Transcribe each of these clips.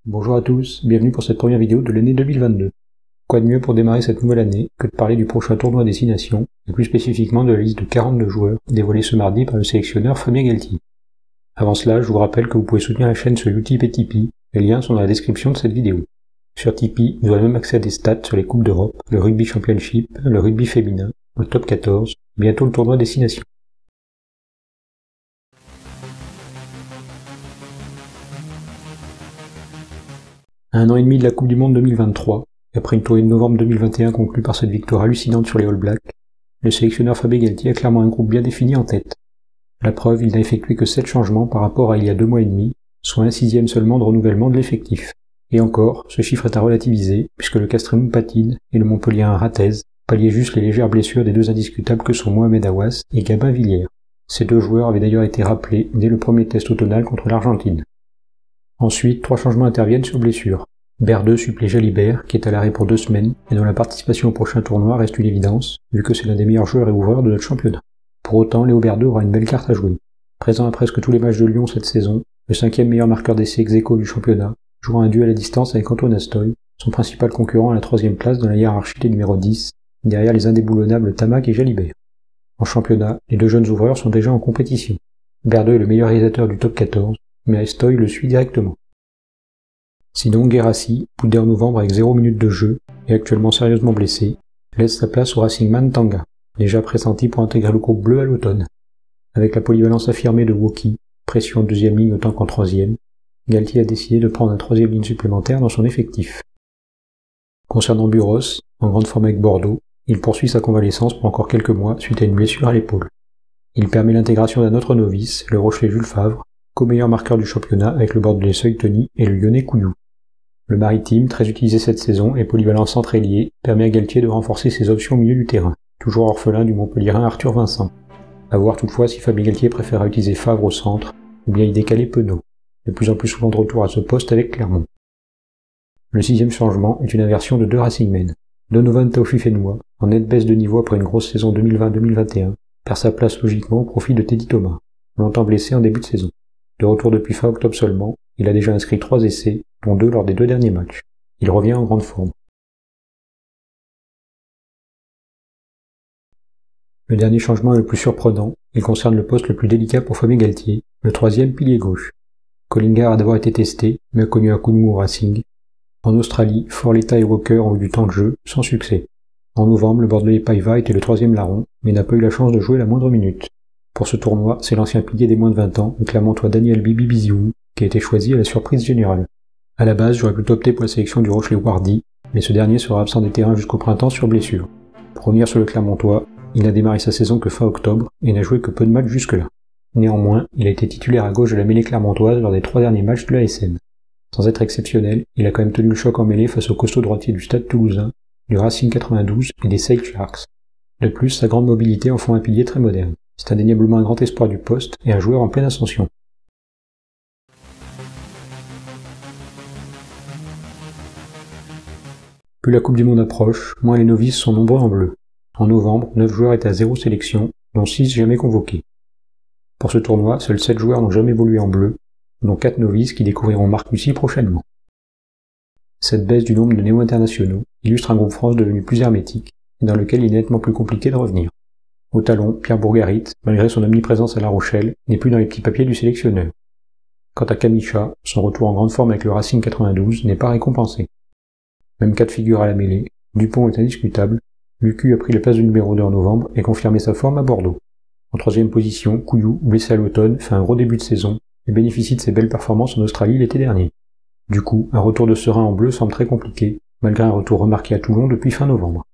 Bonjour à tous, bienvenue pour cette première vidéo de l'année 2022. Quoi de mieux pour démarrer cette nouvelle année que de parler du prochain tournoi Destination, et plus spécifiquement de la liste de 42 joueurs dévoilée ce mardi par le sélectionneur Fabien Galtier. Avant cela, je vous rappelle que vous pouvez soutenir la chaîne sur Utip et Tipeee, les liens sont dans la description de cette vidéo. Sur Tipeee, vous aurez même accès à des stats sur les Coupes d'Europe, le Rugby Championship, le rugby féminin, le top 14, bientôt le tournoi Destination. À un an et demi de la Coupe du Monde 2023, et après une tournée de novembre 2021 conclue par cette victoire hallucinante sur les All Blacks, le sélectionneur Fabien Galtier a clairement un groupe bien défini en tête. La preuve, il n'a effectué que 7 changements par rapport à il y a 2 mois et demi, soit un 6e seulement de renouvellement de l'effectif. Et encore, ce chiffre est à relativiser, puisque le Castremont patine et le Montpellierin Ratez palliaient juste les légères blessures des deux indiscutables que sont Mohamed Aouas et Gabin Villiers. Ces deux joueurs avaient d'ailleurs été rappelés dès le premier test automnal contre l'Argentine. Ensuite, 3 changements interviennent sur blessure. Berdeux supplée Jalibert, qui est à l'arrêt pour 2 semaines, et dont la participation au prochain tournoi reste une évidence, vu que c'est l'un des meilleurs joueurs et ouvreurs de notre championnat. Pour autant, Léo Berdeux aura une belle carte à jouer. Présent à presque tous les matchs de Lyon cette saison, le 5e meilleur marqueur d'essai ex-aequo du championnat, jouera un duel à distance avec Antoine Astoy, son principal concurrent à la 3e place dans la hiérarchie des numéros 10, derrière les indéboulonnables Tamac et Jalibert. En championnat, les deux jeunes ouvreurs sont déjà en compétition. Berdeux est le meilleur réalisateur du top 14, mais Astoy le suit directement. Sinon, Guérassi, boudé en novembre avec 0 minutes de jeu, et actuellement sérieusement blessé, laisse sa place au Racingman Tanga, déjà pressenti pour intégrer le groupe bleu à l'automne. Avec la polyvalence affirmée de Woki, pression en 2e ligne autant qu'en 3e, Galtier a décidé de prendre un 3e ligne supplémentaire dans son effectif. Concernant Buros, en grande forme avec Bordeaux, il poursuit sa convalescence pour encore quelques mois suite à une blessure à l'épaule. Il permet l'intégration d'un autre novice, le Rochelais Jules Favre, co-meilleur marqueur du championnat avec le Bordelais Seuil-Tony et le Lyonnais Couillou. Le Maritime, très utilisé cette saison et polyvalent centre-ailier, permet à Galtier de renforcer ses options au milieu du terrain, toujours orphelin du Montpellierin Arthur Vincent. À voir toutefois si Fabien Galtier préfère utiliser Favre au centre, ou bien y décaler Penaud, de plus en plus souvent de retour à ce poste avec Clermont. Le 6e changement est une inversion de 2 Racingmen. Donovan Taofifenua, en nette baisse de niveau après une grosse saison 2020-2021, perd sa place logiquement au profit de Teddy Thomas, longtemps blessé en début de saison. De retour depuis fin octobre seulement, il a déjà inscrit 3 essais, dont 2 lors des 2 derniers matchs. Il revient en grande forme. Le dernier changement est le plus surprenant, il concerne le poste le plus délicat pour Fabien Galtier, le 3e pilier gauche. Collinger a d'abord été testé, mais a connu un coup de mou au Racing. En Australie, Forletta et Walker ont eu du temps de jeu, sans succès. En novembre, le Bordelais Paiva était le 3e larron, mais n'a pas eu la chance de jouer la moindre minute. Pour ce tournoi, c'est l'ancien pilier des moins de 20 ans, le Clermontois Daniel Bibi Biziou, qui a été choisi à la surprise générale. À la base, j'aurais plutôt opté pour la sélection du Rochelais Wardy, mais ce dernier sera absent des terrains jusqu'au printemps sur blessure. Pour revenir sur le Clermontois, il n'a démarré sa saison que fin octobre et n'a joué que peu de matchs jusque-là. Néanmoins, il a été titulaire à gauche de la mêlée clermontoise lors des 3 derniers matchs de la SN. Sans être exceptionnel, il a quand même tenu le choc en mêlée face aux costauds droitiers du Stade Toulousain, du Racing 92 et des Sale Sharks. De plus, sa grande mobilité en font un pilier très moderne. C'est indéniablement un grand espoir du poste et un joueur en pleine ascension. Plus la Coupe du Monde approche, moins les novices sont nombreux en bleu. En novembre, 9 joueurs étaient à 0 sélection, dont 6 jamais convoqués. Pour ce tournoi, seuls 7 joueurs n'ont jamais évolué en bleu, dont 4 novices qui découvriront Marc Lucie prochainement. Cette baisse du nombre de néo-internationaux illustre un groupe France devenu plus hermétique, et dans lequel il est nettement plus compliqué de revenir. Au talon, Pierre Bourgarit, malgré son omniprésence à La Rochelle, n'est plus dans les petits papiers du sélectionneur. Quant à Kamicha, son retour en grande forme avec le Racing 92 n'est pas récompensé. Même cas de figure à la mêlée, Dupont est indiscutable, Lucu a pris la place de numéro 2 en novembre et confirmé sa forme à Bordeaux. En 3e position, Couillou, blessé à l'automne, fait un gros début de saison et bénéficie de ses belles performances en Australie l'été dernier. Du coup, un retour de Serein en bleu semble très compliqué, malgré un retour remarqué à Toulon depuis fin novembre.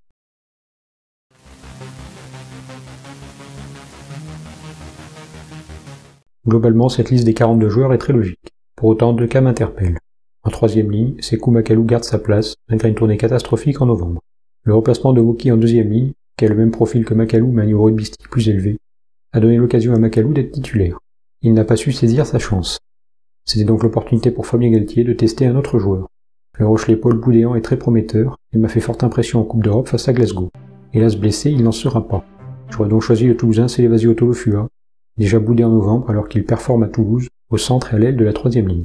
Globalement, cette liste des 42 joueurs est très logique. Pour autant, 2 cas m'interpellent. En 3e ligne, Sekou Makalou garde sa place, malgré une tournée catastrophique en novembre. Le remplacement de Woki en 2e ligne, qui a le même profil que Makalou mais un niveau rugbyistique plus élevé, a donné l'occasion à Makalou d'être titulaire. Il n'a pas su saisir sa chance. C'était donc l'opportunité pour Fabien Galtier de tester un autre joueur. Le Rochelais Paul Boudéan est très prometteur et m'a fait forte impression en Coupe d'Europe face à Glasgow. Hélas blessé, il n'en sera pas. J'aurais donc choisi le Toulousain Célévasio Tolofua, déjà boudé en novembre alors qu'il performe à Toulouse, au centre et à l'aile de la 3e ligne.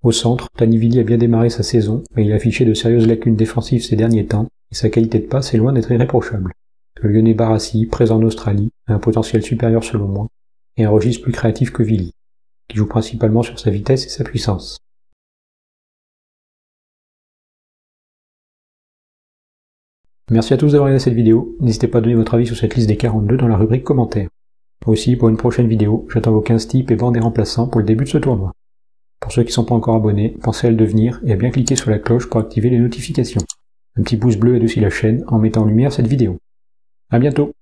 Au centre, Tanivili a bien démarré sa saison, mais il a affiché de sérieuses lacunes défensives ces derniers temps, et sa qualité de passe est loin d'être irréprochable. Le Lyonnais Barassi, présent en Australie, a un potentiel supérieur selon moi, et un registre plus créatif que Vili, qui joue principalement sur sa vitesse et sa puissance. Merci à tous d'avoir regardé cette vidéo, n'hésitez pas à donner votre avis sur cette liste des 42 dans la rubrique commentaires. Aussi, pour une prochaine vidéo, j'attends vos 15 tips et bancs des remplaçants pour le début de ce tournoi. Pour ceux qui ne sont pas encore abonnés, pensez à le devenir et à bien cliquer sur la cloche pour activer les notifications. Un petit pouce bleu aide aussi la chaîne en mettant en lumière cette vidéo. À bientôt!